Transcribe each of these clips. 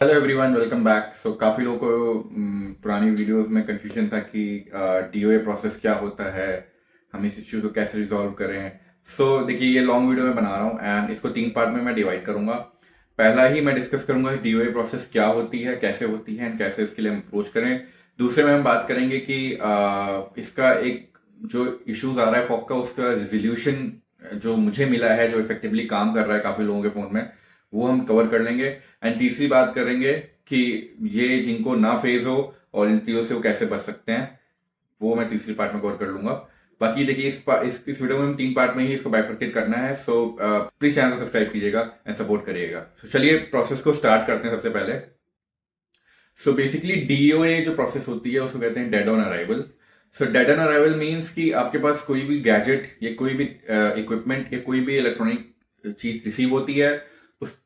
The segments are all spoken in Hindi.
Hello everyone, welcome back. So काफ़ी लोगों को पुरानी वीडियोस में कंफ्यूजन था कि डीओए प्रोसेस क्या होता है, हम इस इश्यू को कैसे रिजॉल्व करें। देखिए, ये लॉन्ग वीडियो में बना रहा हूँ एंड इसको 3 पार्ट में मैं डिवाइड करूंगा। पहला ही मैं डिस्कस करूंगा कि डीओए प्रोसेस क्या होती है, कैसे होती है एंड कैसे इसके लिए हम अप्रोच करें। दूसरे में हम बात करेंगे कि इसका एक जो इश्यूज आ रहा है फॉक का, उसका रिजोल्यूशन जो मुझे मिला है, जो इफेक्टिवली काम कर रहा है काफ़ी लोगों के फ़ोन में, वो हम कवर कर लेंगे। एंड तीसरी बात करेंगे कि ये जिनको ना फेज हो और इन चीज़ों से वो कैसे बच सकते हैं, वो मैं तीसरी पार्ट में कवर कर लूंगा। बाकी देखिए, इस वीडियो में हम 3 पार्ट में ही इसको बाइफरकेट करना है। प्लीज चैनल को सब्सक्राइब कीजिएगा एंड सपोर्ट करिएगा। चलिए प्रोसेस को स्टार्ट करते हैं। सबसे पहले बेसिकली डीओए जो प्रोसेस होती है उसको कहते हैं dead on arrival. Dead on arrival means कि आपके पास कोई भी गैजेट या कोई भी इक्विपमेंट या कोई भी इलेक्ट्रॉनिक चीज रिसीव होती है,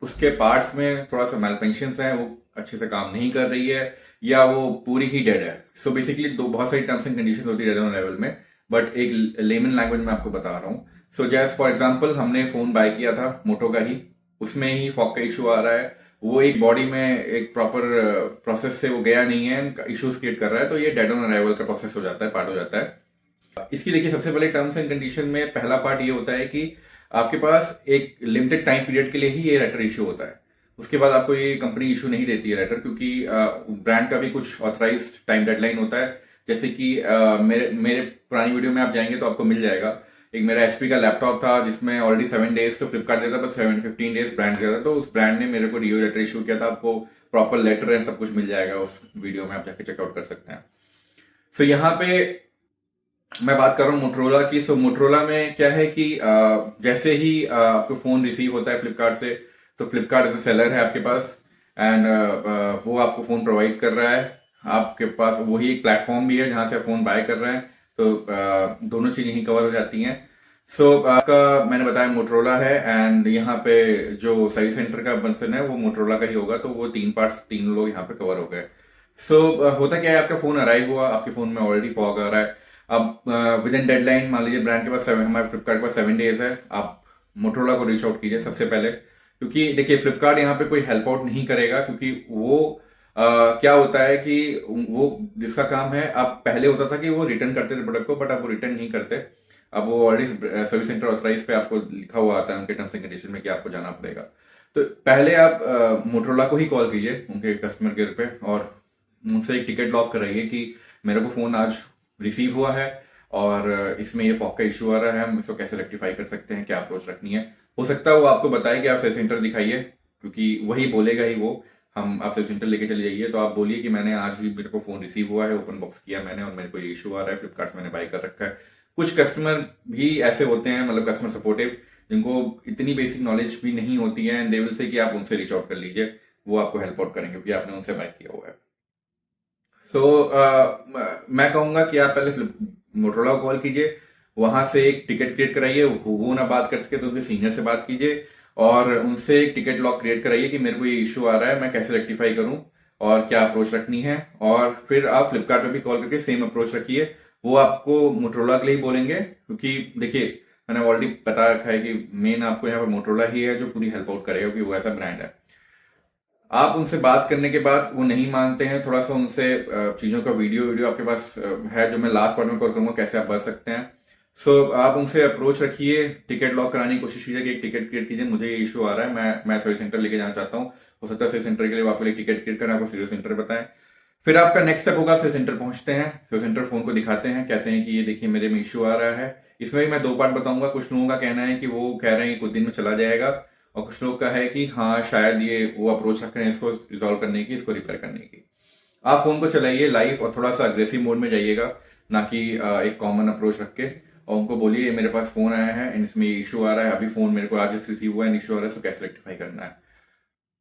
उसके पार्ट्स में थोड़ा सा मैलफंक्शंस है, वो अच्छे से काम नहीं कर रही है या वो पूरी ही डेड है। बेसिकली बहुत सारी टर्म्स एंड कंडीशन होती है डेड ऑन अराइवल में, बट एक लेमन लैंग्वेज में आपको बता रहा हूँ। जैसे फॉर एग्जाम्पल, हमने फोन बाय किया था मोटो का ही, उसमें ही फॉग का इशू आ रहा है। वो एक बॉडी में एक प्रॉपर प्रोसेस से वो गया नहीं है, इश्यूज क्रिएट कर रहा है, तो ये डेड ऑन अराइवल का प्रोसेस हो जाता है, पार्ट हो जाता है। इसकी देखिए, सबसे पहले टर्म्स एंड कंडीशन में पहला पार्ट ये होता है कि आपके पास एक लिमिटेड टाइम पीरियड के लिए ही ये लेटर इशू होता है। उसके बाद आपको ये कंपनी इशू नहीं देती है लेटर, क्योंकि ब्रांड का भी कुछ ऑथराइज्ड टाइम डेडलाइन होता है। जैसे कि मेरे मेरे पुरानी वीडियो में आप जाएंगे तो आपको मिल जाएगा। एक मेरा एचपी का लैपटॉप था जिसमें ऑलरेडी 7 डेज तो फ्लिपकार्ट देता था, बस 15 डेज ब्रांड देता था। तो उस ब्रांड ने मेरे को डीओ लेटर इशू किया था। आपको प्रॉपर लेटर एंड सब कुछ मिल जाएगा उस वीडियो में, आप जाके चेकआउट कर सकते हैं। यहाँ पे मैं बात कर रहा हूँ मोटरोला की। मोटरोला में क्या है कि जैसे ही आपको फोन रिसीव होता है फ्लिपकार्ट से, तो फ्लिपकार्ट एज ए सेलर है आपके पास एंड वो आपको फोन प्रोवाइड कर रहा है। आपके पास वही एक प्लेटफॉर्म भी है जहां से आप फोन बाय कर रहे हैं, तो दोनों चीजें यहीं कवर हो जाती हैं। आपका मैंने बताया मोटरोला है एंड यहाँ पे जो सर्विस सेंटर का पर्सन है वो मोटरोला का ही होगा, तो वो 3 पार्ट्स, 3 लोग यहाँ पे कवर हो गए। होता क्या है, आपका फोन अराइव हुआ, आपके फोन में ऑलरेडी फॉग आ रहा है। अब विद इन डेडलाइन, मान लीजिए ब्रांड के पास हमारे फ्लिपकार्ट के पास 7 डेज है, आप मोटरोला को रीच आउट कीजिए सबसे पहले। क्योंकि देखिए, फ्लिपकार्ट यहाँ पे कोई हेल्प आउट नहीं करेगा, क्योंकि वो क्या होता है कि वो जिसका काम है, अब पहले होता था कि वो रिटर्न करते थे प्रोडक्ट को, बट अब वो रिटर्न नहीं करते। अब वो ऑलरेडी सर्विस सेंटर ऑथराइज पे आपको लिखा हुआ आता है उनके टर्म्स एंड कंडीशन में कि आपको जाना पड़ेगा। तो पहले आप मोटरोला को ही कॉल कीजिए, उनके कस्टमर केयर पे, और उनसे एक टिकट लॉक कराइए कि मेरे को फोन आज रिसीव हुआ है और इसमें ये फॉग का इशू आ रहा है, हम इसको कैसे रेक्टिफाई कर सकते हैं, क्या अप्रोच रखनी है। हो सकता है वो आपको बताए कि आप सर्विस सेंटर दिखाइए, क्योंकि वही बोलेगा ही वो, हम आप सर्विस सेंटर लेके चले जाइए। तो आप बोलिए कि मैंने आज ही, मेरे को फोन रिसीव हुआ है, ओपन बॉक्स किया मैंने और मेरे को ये इशू आ रहा है, फ्लिपकार्ट से मैंने बाय कर रखा है। कुछ कस्टमर भी ऐसे होते हैं, मतलब कस्टमर सपोर्टिव, जिनको इतनी बेसिक नॉलेज भी नहीं होती है, एंड दे विल से कि आप उनसे रीच आउट कर लीजिए, वो आपको हेल्प आउट करेंगे क्योंकि आपने उनसे बाय किया हुआ है। मैं कहूंगा कि आप पहले मोटरोला को कॉल कीजिए, वहां से एक टिकट क्रिएट कराइए। वो ना बात कर सके तो उनके सीनियर से बात कीजिए और उनसे एक टिकट लॉक क्रिएट कराइए कि मेरे को ये इशू आ रहा है, मैं कैसे रेक्टिफाई करूं और क्या अप्रोच रखनी है। और फिर आप फ्लिपकार्ट पे भी कॉल करके सेम अप्रोच रखिए। वो आपको मोटरोला के लिए ही बोलेंगे, क्योंकि देखिए, मैंने ऑलरेडी बता रखा है कि मेन आपको यहाँ पर मोटरोला ही है जो पूरी हेल्प आउट करेगा, क्योंकि वो ऐसा ब्रांड है। आप उनसे बात करने के बाद वो नहीं मानते हैं, थोड़ा सा उनसे चीज़ों का वीडियो वीडियो आपके पास है, जो मैं लास्ट पार्ट में कॉल करूंगा कैसे आप बच सकते हैं। आप उनसे अप्रोच रखिए, टिकट लॉक कराने की कोशिश कीजिए कि एक टिकट क्रिएट कीजिए, मुझे ये इशू आ रहा है, मैं सर्विस सेंटर लेके जाना चाहता हूँ। हो सकता है सर्विस सेंटर के लिए आपके लिए टिकट क्रिएट करें, आपको सर्विस सेंटर बताएं। फिर आपका नेक्स्ट स्टेप होगा, सर्विस सेंटर पहुंचते हैं, सर्विस सेंटर फोन को दिखाते हैं, कहते हैं कि ये देखिए मेरे में इशू आ रहा है। इसमें भी मैं 2 पार्ट बताऊंगा। कुछ लोगों का कहना है कि वो कह रहे हैं कि कुछ दिन में चला जाएगा, और कुछ लोग का है कि हाँ शायद ये वो अप्रोच रख रहे हैं इसको रिजॉल्व करने की, इसको रिपेयर करने की। आप फोन को चलाइए लाइव और थोड़ा सा अग्रेसिव मोड में जाइएगा, ना कि एक कॉमन अप्रोच रख के, और उनको बोलिए मेरे पास फोन आया है एंड इसमें इशू आ रहा है, अभी फोन मेरे को आज रिसीव हुआ है, इशू आ रहा है, तो कैसे रेक्टिफाई करना है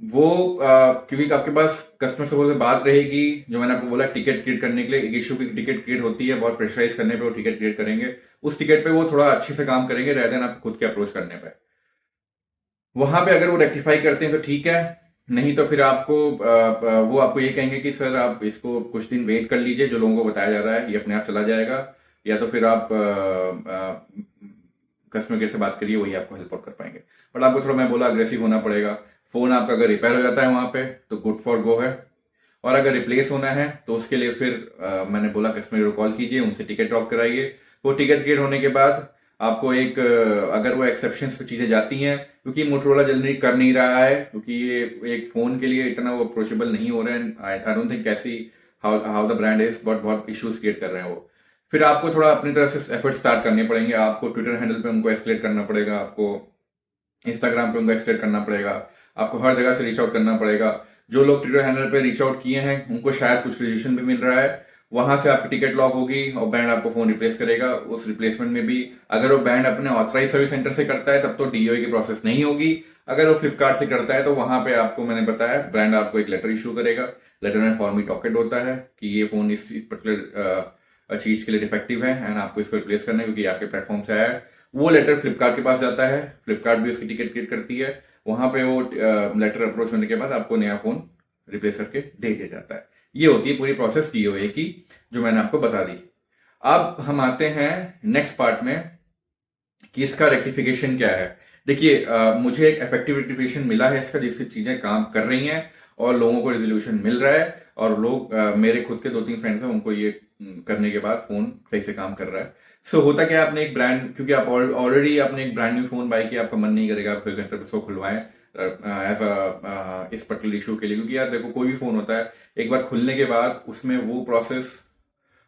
वो। क्योंकि आपके पास कस्टमर सपोर्ट से बात रहेगी, जो मैंने आपको बोला टिकट क्रिएट करने के लिए, एक इशू की टिकट क्रिएट होती है, बहुत प्रेशराइज करने पे वो टिकट क्रिएट करेंगे। उस टिकट पे वो थोड़ा अच्छे से काम करेंगे rather देन आप खुद के अप्रोच करने पे। वहां पे अगर वो रेक्टिफाई करते हैं तो ठीक है, नहीं तो फिर आपको वो आपको ये कहेंगे कि सर आप इसको कुछ दिन वेट कर लीजिए, जो लोगों को बताया जा रहा है ये अपने आप चला जाएगा, या तो फिर आप कस्टमर केयर से बात करिए, वही आपको हेल्प आउट कर पाएंगे। बट आपको थोड़ा, मैं बोला, अग्रेसिव होना पड़ेगा। फ़ोन आपका अगर रिपेयर हो जाता है वहाँ पे तो गुड फॉर गो है, और अगर रिप्लेस होना है तो उसके लिए फिर मैंने बोला कस्टमर को कॉल कीजिए, उनसे टिकट ड्रॉप कराइए। वो टिकट क्लियर होने के बाद आपको एक अगर वो एक्सेप्शंस पे चीज़ें जाती हैं, क्योंकि मोटरोला जल्दी कर नहीं रहा है, क्योंकि ये एक फ़ोन के लिए इतना वो अप्रोचेबल नहीं हो रहे हैं। आई डोंट थिंक कैसी how how the brand is, but बहुत इश्यूज क्रिएट कर रहे हैं वो। फिर आपको थोड़ा अपनी तरफ से एफर्ट स्टार्ट करने पड़ेंगे। आपको ट्विटर हैंडल पे उनको एस्केलेट करना पड़ेगा, आपको इंस्टाग्राम पे उनको एस्केलेट करना पड़ेगा, आपको हर जगह से रीच आउट करना पड़ेगा। जो लोग ट्विटर हैंडल पे रीच आउट किए हैं उनको शायद कुछ रिजेक्शन भी मिल रहा है, वहां से आपकी टिकट लॉक होगी और बैंड आपको फोन रिप्लेस करेगा। उस रिप्लेसमेंट में भी अगर वो बैंड अपने ऑथराइज सर्विस सेंटर से करता है तब तो डीओए की प्रोसेस नहीं होगी। अगर वो फ्लिपकार्ट से करता है तो वहां पे आपको मैंने बताया ब्रांड आपको एक लेटर इशू करेगा। लेटर में फॉर्मली डॉक्यूमेंट होता है कि ये फोन इस पर्टिकुलर चीज के लिए डिफेक्टिव है एंड आपको इसको रिप्लेस करना है क्योंकि आपके प्लेटफॉर्म से आया है। वो लेटर फ्लिपकार्ट के पास जाता है, फ्लिपकार्ट भी उसकी टिकट क्रिएट करती है, वहां पे वो लेटर अप्रोच होने के बाद आपको नया फोन रिप्लेस करके दे दिया जाता है। ये होती है पूरी प्रोसेस डीओए की, जो मैंने आपको बता दी। अब हम आते हैं नेक्स्ट पार्ट में कि इसका रेक्टिफिकेशन क्या है। देखिए मुझे एक इफेक्टिव रेक्टिफिकेशन मिला है इसका, जिससे चीजें काम कर रही हैं और लोगों को रेजोल्यूशन मिल रहा है, और लोग मेरे खुद के 2-3 फ्रेंड्स हैं, उनको ये करने के बाद फोन सही से काम कर रहा है। सो होता क्या है, आपने एक ब्रांड, क्योंकि आप ऑलरेडी आपने एक ब्रांड न्यू फोन बाय किया, आपका मन नहीं करेगा आप सर्विस सेंटर पे उसको खुलवाएं एज अ इस पर्टिकुलर इशू के लिए। क्योंकि यार देखो, कोई भी फोन होता है, एक बार खुलने के बाद उसमें वो प्रोसेस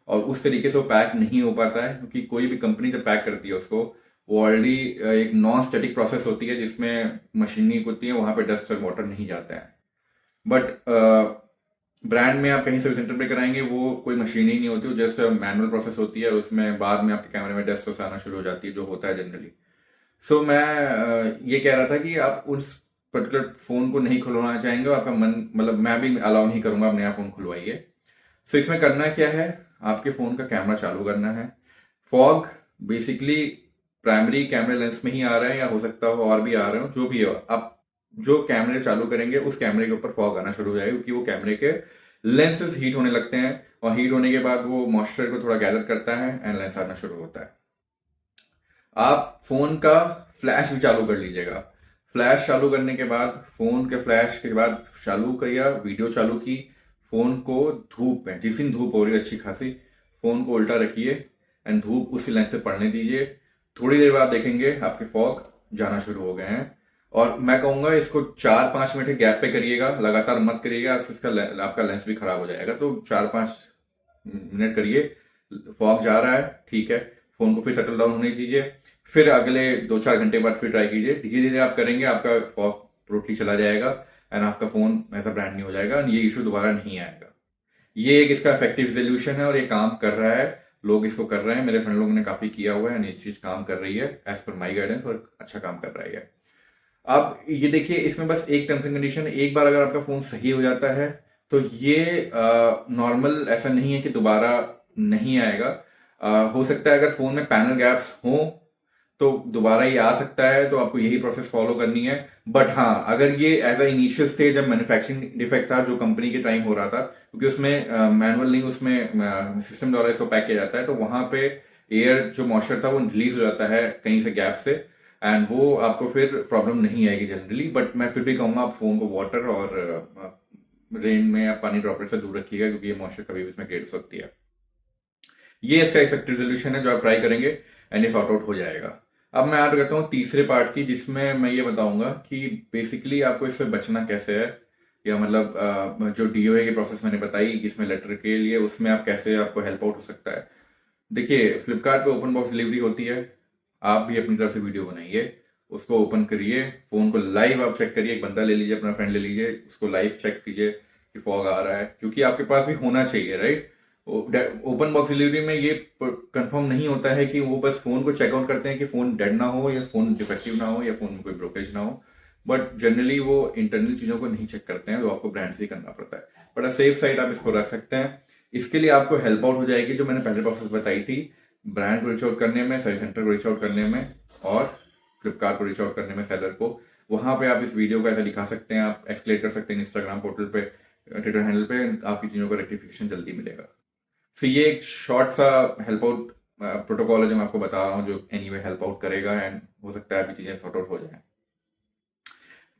और उस तरीके से वो पैक नहीं हो पाता है, क्योंकि कोई भी कंपनी जब पैक करती है उसको, वो ऑलरेडी एक नॉन स्टैटिक प्रोसेस होती है जिसमें मशीनरी होती है, वहां पे डस्ट और वाटर नहीं जाता है। बट ब्रांड में आप कहीं सर्विस सेंटर पे कराएंगे वो कोई मशीनरी नहीं होती, वो जस्ट मैनुअल प्रोसेस होती है, उसमें बाद में आपके कैमरे में डस्ट आना शुरू हो जाती है, जो होता है जनरली। सो मैं ये कह रहा था कि आप उस पर्टिकुलर फोन को नहीं खुलवाना चाहेंगे, आपका मन, मतलब मैं भी अलाउ नहीं करूंगा आप नया फोन खुलवाइए। सो इसमें करना क्या है, आपके फोन का कैमरा चालू करना है। फॉग बेसिकली प्राइमरी कैमरे लेंस में ही आ रहा है, या हो सकता हो और भी आ रहे हो, जो भी हो, आप जो कैमरे चालू करेंगे उस कैमरे के ऊपर फॉग आना शुरू हो जाएगा, क्योंकि वो कैमरे के लेंसेज हीट होने लगते हैं, और हीट होने के बाद वो मॉइस्चर को थोड़ा गैदर करता है एंड लेंस आना शुरू होता है। आप फोन का फ्लैश भी चालू कर लीजिएगा। फ्लैश चालू करने के बाद, फोन के फ्लैश के बाद चालू किया, वीडियो चालू की, फोन को धूप में, जिस दिन धूप हो रही है अच्छी खासी, फोन को उल्टा रखिए एंड धूप उसी लेंस से पड़ने दीजिए। थोड़ी देर बाद देखेंगे आपके फॉग जाना शुरू हो गए हैं। और मैं कहूंगा इसको 4-5 मिनट के गैप पे करिएगा, लगातार मत करिएगा, आपका लेंस भी खराब हो जाएगा। तो 4-5 मिनट करिए, फॉग जा रहा है, ठीक है, फोन को फिर सेटल डाउन होने दीजिए, फिर अगले 2-4 घंटे बाद फिर ट्राई कीजिए। धीरे धीरे आप करेंगे, आपका फॉग टोटली चला जाएगा एंड आपका फोन ऐसा ब्रांड नहीं हो जाएगा, ये इशू दोबारा नहीं आएगा। ये एक इसका इफेक्टिव सोल्यूशन है और ये काम कर रहा है, लोग इसको कर रहे हैं, मेरे फ्रेंड लोगों ने काफी किया हुआ है, ये चीज काम कर रही है एज पर माई गाइडेंस, और अच्छा काम कर रही है। अब ये देखिए, इसमें बस एक टर्म्स एंड कंडीशन है, एक बार अगर आपका फोन सही हो जाता है तो ये नॉर्मल ऐसा नहीं है कि दोबारा नहीं आएगा। हो सकता है अगर फोन में पैनल गैप्स हो तो दोबारा ये आ सकता है, तो आपको यही प्रोसेस फॉलो करनी है। बट हाँ, अगर ये एज अ इनिशियल स्टेज जब मैन्युफैक्चरिंग डिफेक्ट था जो कंपनी के टाइम हो रहा था, क्योंकि उसमें मैनुअल नहीं, उसमें सिस्टम द्वारा इसको पैक किया जाता है, तो वहां पे एयर जो मॉइस्चर था वो रिलीज हो जाता है कहीं से गैप से, एंड वो आपको फिर प्रॉब्लम नहीं आएगी जनरली। बट मैं फिर भी कहूंगा आप फोन को वाटर और रेन में या पानी ड्रॉपलेट से दूर रखिएगा, क्योंकि ये मॉइस्चर कभी भी इसमें क्रिएट हो सकती है। ये इसका इफेक्टिव सोल्यूशन है जो आप ट्राई करेंगे एंड ये सॉर्ट आउट हो जाएगा। अब मैं ऐड करता हूँ तीसरे पार्ट की, जिसमें मैं ये बताऊंगा कि बेसिकली आपको इससे बचना कैसे है, या मतलब जो डीओए की प्रोसेस मैंने बताई जिसमें लेटर के लिए, उसमें आप कैसे, आपको हेल्प आउट हो सकता है। देखिए, फ्लिपकार्ट पे ओपन बॉक्स डिलीवरी होती है, आप भी अपनी तरफ से वीडियो बनाइए, उसको ओपन करिए, फोन को लाइव आप चेक करिए, एक बंदा ले लीजिए, अपना फ्रेंड ले लीजिए, उसको लाइव चेक कीजिए कि फॉग आ रहा है, क्योंकि आपके पास भी होना चाहिए, राइट। ओपन बॉक्स डिलीवरी में ये कंफर्म नहीं होता है कि वो बस फोन को चेकआउट करते हैं कि फोन डेड ना हो, या फोन डिफेक्टिव ना हो, या फोन में कोई ब्रोकेज ना हो, बट जनरली वो इंटरनल चीजों को नहीं चेक करते हैं, तो आपको ब्रांड से ही करना पड़ता है। बट सेफ साइड आप इसको रख सकते हैं। इसके लिए आपको हेल्प आउट हो जाएगी जो मैंने पहले प्रोसेस बताई थी, ब्रांड को रीच आउट करने में, सर्विस सेंटर को रीच आउट करने में, और फ्लिपकार्ट को रीच आउट करने में सेलर को। वहां पे आप इस वीडियो को ऐसा दिखा सकते हैं, आप एक्सप्लेन कर सकते हैं इंस्टाग्राम पोर्टल पे, ट्विटर हैंडल पे, आपकी चीजों का रेक्टिफिकेशन जल्दी मिलेगा। तो ये एक शॉर्ट सा हेल्प आउट प्रोटोकॉल है जो मैं आपको बता रहा हूँ, जो एनीवे हेल्प आउट करेगा एंड हो सकता है आपकी चीजें सॉर्ट आउट हो जाए।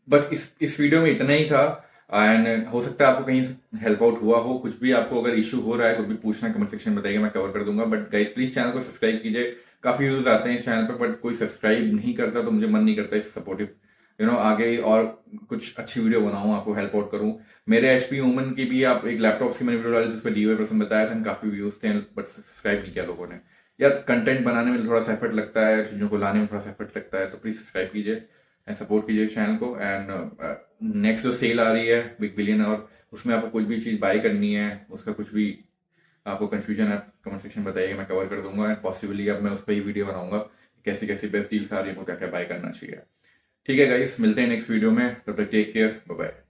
बस इस वीडियो में इतना ही था। एंड हो सकता है आपको कहीं हेल्प आउट हुआ हो, कुछ भी आपको अगर इशू हो रहा है, कुछ भी पूछना कमेंट सेक्शन में बताइए, मैं कवर कर दूंगा। बट गाइस प्लीज चैनल को सब्सक्राइब कीजिए। काफी व्यूज आते हैं इस चैनल पर, बट कोई सब्सक्राइब नहीं करता, तो मुझे मन नहीं करता इस सपोर्टिव आगे और कुछ अच्छी वीडियो बनाऊं, आपको हेल्प आउट करूं। मेरे एचपी वुमन की भी आप एक लैपटॉप की मैंने वीडियो डाली जिस पर डीओए पर्सन बताया था, काफी व्यूज थे, बट सब्सक्राइब नहीं किया लोगों ने। यार कंटेंट बनाने में थोड़ा सा एफर्ट लगता है, चीजों को लाने में थोड़ा सा एफर्ट लगता है, तो प्लीज सब्सक्राइब कीजिए एंड सपोर्ट कीजिए चैनल को। एंड नेक्स्ट जो सेल आ रही है बिग बिलियन, और उसमें आपको कुछ भी चीज बाय करनी है, उसका कुछ भी आपको कंफ्यूजन है कमेंट सेक्शन में बताइए, मैं कवर कर दूंगा। एंड पॉसिबली अब मैं उस पर ही वीडियो बनाऊंगा, कैसी कैसी बेस्ट डील्स आ रही है, क्या क्या बाय करना चाहिए। ठीक है गाइस, मिलते हैं नेक्स्ट वीडियो में, तब तक टेक केयर, बाय बाय।